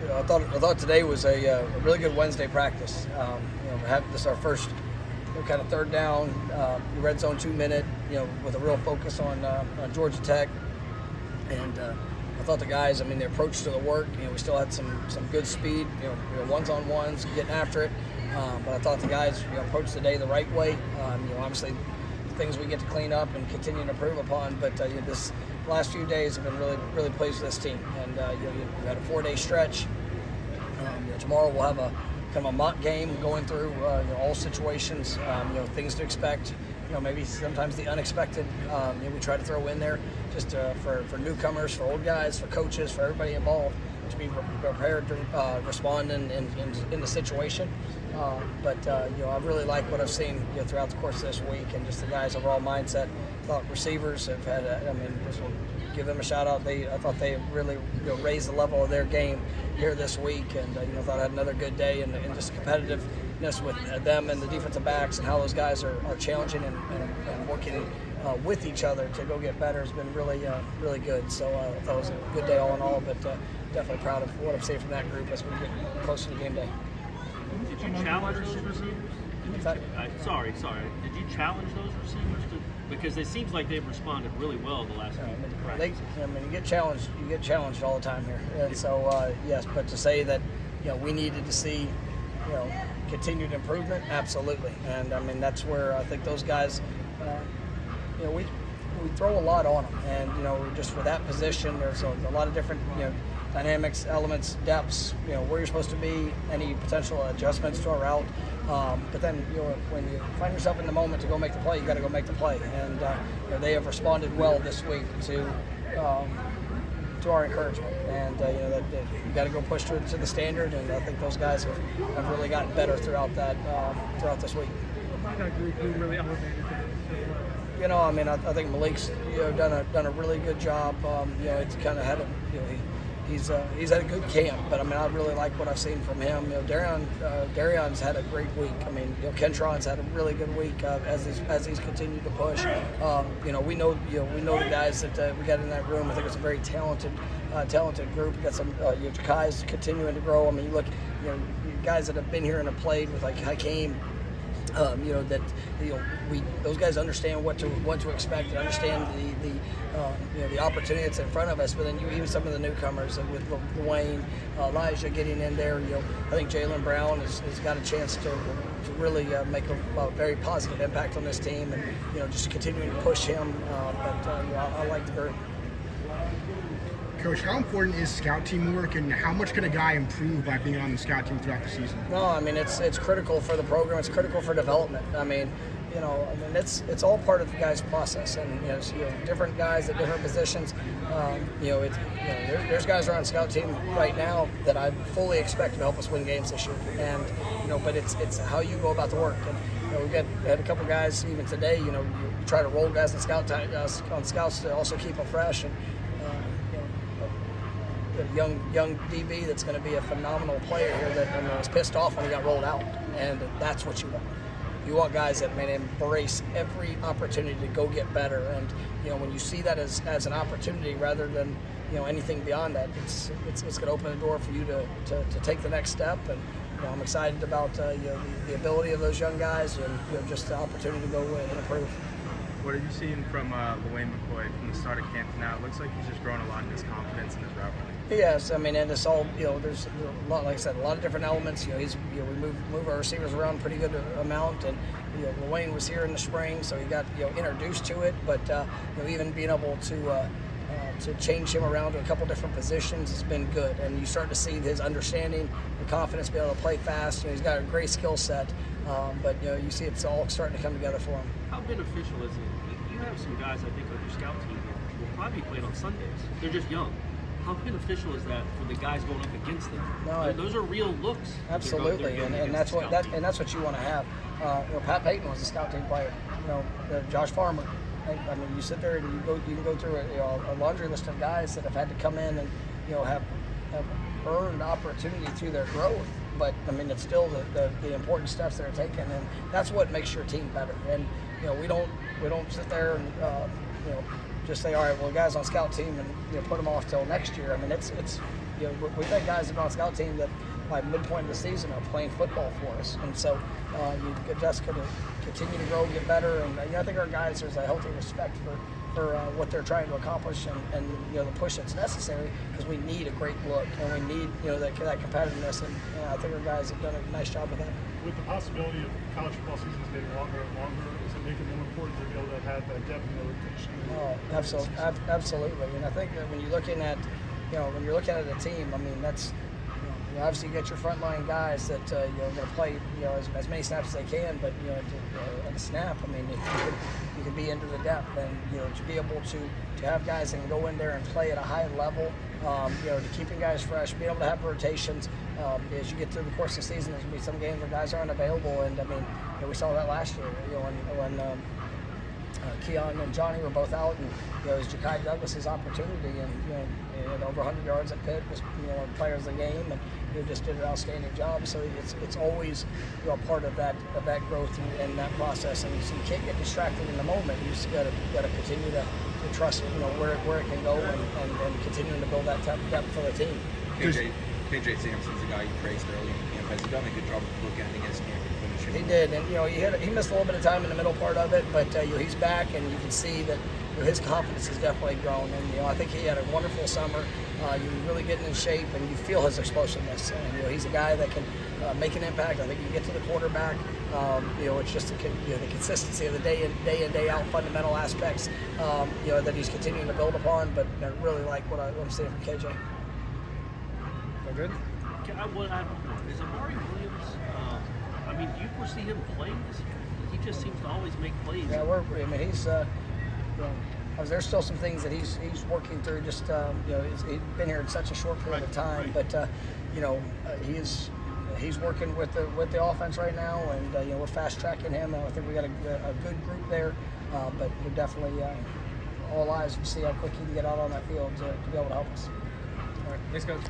I thought today was a really good Wednesday practice. This is our first kind of third down, red zone 2 minute, with a real focus on Georgia Tech. And I thought the guys, the approach to the work, we still had some good speed, ones-on-ones, getting after it. But I thought the guys, approached the day the right way. Obviously, things we get to clean up and continue to improve upon. But this last few days have been really pleased with this team. And we've had a 4-day stretch. Tomorrow we'll have a kind of a mock game going through all situations. Things to expect. Maybe sometimes the unexpected. We try to throw in there just for newcomers, for old guys, for coaches, for everybody involved to be prepared to respond in the situation. But I really like what I've seen throughout the course of this week, and just the guys' overall mindset. I thought receivers have had, just will give them a shout out. I thought they really raised the level of their game here this week, and thought I had another good day, and just competitiveness with them and the defensive backs, and how those guys are challenging and working with each other to go get better has been really good. So I thought it was a good day all in all, but definitely proud of what I'm seeing from that group as we get closer to game day. Did you challenge those receivers? Sorry. Did you challenge those receivers because it seems like they've responded really well the last week? You get challenged all the time here, and so yes. But to say that we needed to see continued improvement, absolutely. And that's where I think those guys, we throw a lot on them, and just for that position, there's a lot of different dynamics, elements, depths, where you're supposed to be, any potential adjustments to our route. But then, when you find yourself in the moment to go make the play, you got to go make the play. And they have responded well this week to our encouragement. And that you got to go push to the standard. And I think those guys have really gotten better throughout this week. I got a group who really elevated that. I think Malik's done a really good job. It's kind of had he's had a good camp, but I really like what I've seen from him. Darion's had a great week. Kentron's had a really good week as he's continued to push. We know the guys that we got in that room. I think it's a very talented group. We got some Jakai's continuing to grow. You look, guys that have been here and have played with like Hakeem. Those guys understand what to expect and understand the opportunity that's in front of us. But then even some of the newcomers with Dwayne, Elijah getting in there, I think Jalen Brown has got a chance to really make a very positive impact on this team, and just continuing to push him. I like the group. Coach, how important is scout team work, and how much can a guy improve by being on the scout team throughout the season? No, it's critical for the program. It's critical for development. It's all part of the guy's process, and different guys at different positions. There's guys around scout team right now that I fully expect to help us win games this year, and but it's how you go about the work. And we had a couple guys even today. You try to roll guys on scouts to also keep them fresh, and a young DB that's going to be a phenomenal player here that was pissed off when he got rolled out, and that's what you want. You want guys that embrace every opportunity to go get better, and when you see that as an opportunity rather than anything beyond that, it's going to open the door for you to take the next step. And I'm excited about the ability of those young guys, and just the opportunity to go and improve. What have you seen from Dwayne McCoy from the start of camp to now? It looks like he's just growing a lot in his confidence and his route running. Yes, and it's all there's a lot, like I said, a lot of different elements. We move our receivers around a pretty good amount, and Wayne was here in the spring, so he got introduced to it. But even being able to change him around to a couple different positions has been good, and you start to see his understanding, the confidence, be able to play fast. He's got a great skill set, but you see it's all starting to come together for him. How beneficial is it? You have some guys I think on your scout team who will probably play on Sundays. They're just young. How beneficial is that for the guys going up against them? No, those are real looks. Absolutely, and that's what you want to have. Pat Payton was a scout team player. Josh Farmer. You sit there and you can go through a laundry list of guys that have had to come in and have earned opportunity through their growth. But it's still the important steps that are taken, and that's what makes your team better. And we don't sit there and just say, all right, well, guys on scout team, and put them off till next year. It's we've had guys in our scout team that by midpoint of the season are playing football for us, and so you just got to continue to grow, get better, and I think our guys, there's a healthy respect for what they're trying to accomplish, and the push that's necessary, because we need a great look and we need that competitiveness, and I think our guys have done a nice job with that. With the possibility of college football seasons getting longer and longer, does it make it more important to be able to have that depth and the rotation? Oh, absolutely. And I think that when you're looking at a team, I mean, that's obviously you get your frontline guys that are going to play as many snaps as they can, but at a snap, I mean, you can be into the depth, and to be able to have guys that can go in there and play at a high level, to keeping guys fresh, being able to have rotations. As you get through the course of the season, there's going to be some games where guys aren't available, and I mean, we saw that last year. When Keon and Johnny were both out, and it was Ja'Kai Douglas's opportunity, and over 100 yards at Pitt was players of the game, and he just did an outstanding job. So it's always part of that growth and that process, and so you can't get distracted in the moment. You just got to continue to trust where it can go, and continuing to build that depth for the team. KJ Sampson's the guy you praised early in camp. Has he done a good job of bookending his camp and finishing? He did, and he missed a little bit of time in the middle part of it, but he's back, and you can see that his confidence has definitely grown. And I think he had a wonderful summer. You're really getting in shape, and you feel his explosiveness. And he's a guy that can make an impact. I think you can get to the quarterback. It's just the consistency of the day in day out fundamental aspects that he's continuing to build upon. But I really like what I'm seeing from KJ. All good? Is Amari Williams, I mean, do you foresee him playing this year? He just seems to always make plays. Yeah, he's, there's still some things that he's working through. Just, he's been here in such a short period of time, but, he's working with the offense right now, and, we're fast tracking him. I think we got a good group there, but we're definitely all eyes to see how quick he can get out on that field to be able to help us. All right. Thanks, Coach.